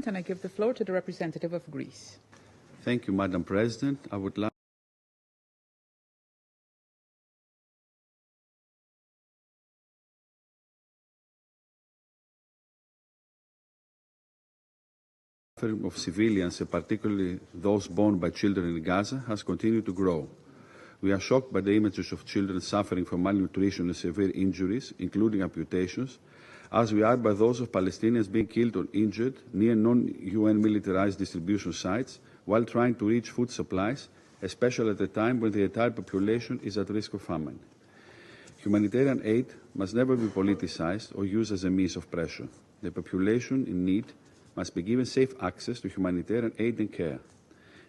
point, and I give the floor to the representative of Greece. Thank you, Madam President. I would like of civilians, and particularly those born by children in Gaza, has continued to grow. We are shocked by the images of children suffering from malnutrition and severe injuries, including amputations, as we are by those of Palestinians being killed or injured near non-UN militarized distribution sites while trying to reach food supplies, especially at a time when the entire population is at risk of famine. Humanitarian aid must never be politicized or used as a means of pressure. The population in need must be given safe access to humanitarian aid and care.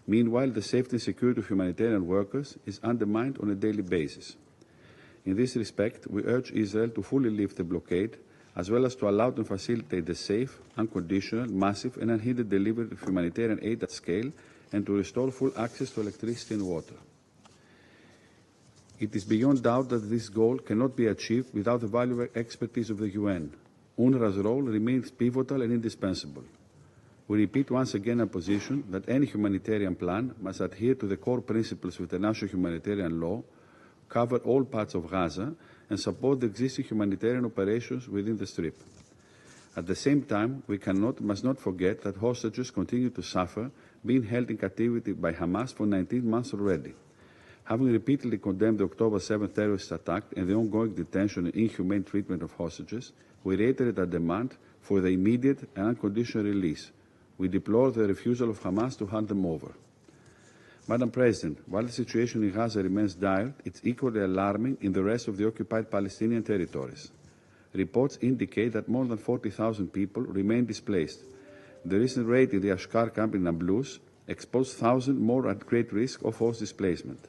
Meanwhile, the safety and security of humanitarian workers is undermined on a daily basis. In this respect, we urge Israel to fully lift the blockade, as well as to allow and facilitate the safe, unconditional, massive and unhindered delivery of humanitarian aid at scale, and to restore full access to electricity and water. It is beyond doubt that this goal cannot be achieved without the valuable expertise of the UN. UNRWA's role remains pivotal and indispensable. We repeat once again our position that any humanitarian plan must adhere to the core principles of international humanitarian law, cover all parts of Gaza, and support the existing humanitarian operations within the Strip. At the same time, we must not forget that hostages continue to suffer, being held in captivity by Hamas for 19 months already. Having repeatedly condemned the October 7th terrorist attack and the ongoing detention and inhumane treatment of hostages, we reiterate our demand for the immediate and unconditional release. We deplore the refusal of Hamas to hand them over. Madam President, while the situation in Gaza remains dire, it's equally alarming in the rest of the occupied Palestinian territories. Reports indicate that more than 40,000 people remain displaced. The recent raid in the Ashkar camp in Nablus exposed thousands more at great risk of forced displacement.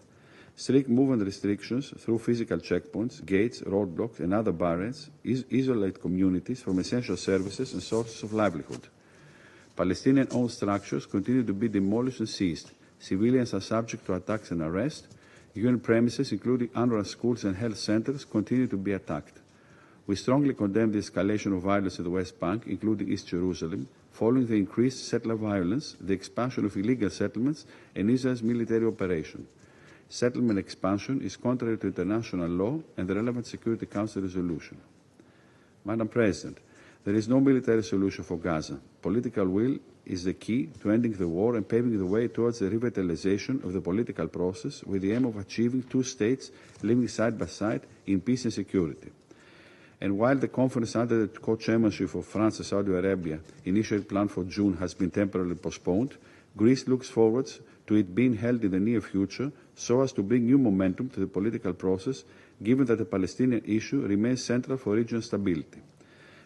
Strict movement restrictions through physical checkpoints, gates, roadblocks, and other barriers isolate communities from essential services and sources of livelihood. Palestinian-owned structures continue to be demolished and seized. Civilians are subject to attacks and arrest. UN premises, including UNRWA schools and health centers, continue to be attacked. We strongly condemn the escalation of violence in the West Bank, including East Jerusalem, following the increased settler violence, the expansion of illegal settlements, and Israel's military operation. Settlement expansion is contrary to international law and the relevant Security Council resolution. Madam President, there is no military solution for Gaza. Political will is the key to ending the war and paving the way towards the revitalization of the political process with the aim of achieving two states living side by side in peace and security. And while the conference under the co-chairmanship of France and Saudi Arabia, initially planned for June, has been temporarily postponed, Greece looks forward to it being held in the near future so as to bring new momentum to the political process, given that the Palestinian issue remains central for regional stability.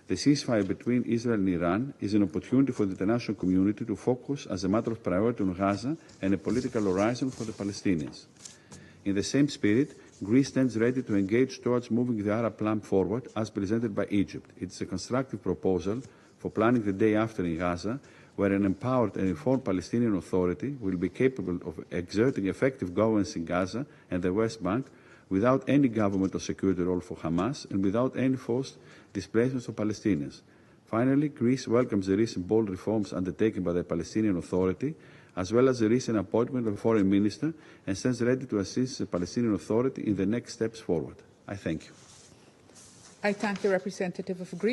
The ceasefire between Israel and Iran is an opportunity for the international community to focus as a matter of priority on Gaza and a political horizon for the Palestinians. In the same spirit, Greece stands ready to engage towards moving the Arab plan forward as presented by Egypt. It is a constructive proposal for planning the day after in Gaza, where an empowered and informed Palestinian Authority will be capable of exerting effective governance in Gaza and the West Bank without any government or security role for Hamas and without any forced displacements of Palestinians. Finally, Greece welcomes the recent bold reforms undertaken by the Palestinian Authority, as well as the recent appointment of a foreign minister, and stands ready to assist the Palestinian Authority in the next steps forward. I thank you. I thank the representative of Greece.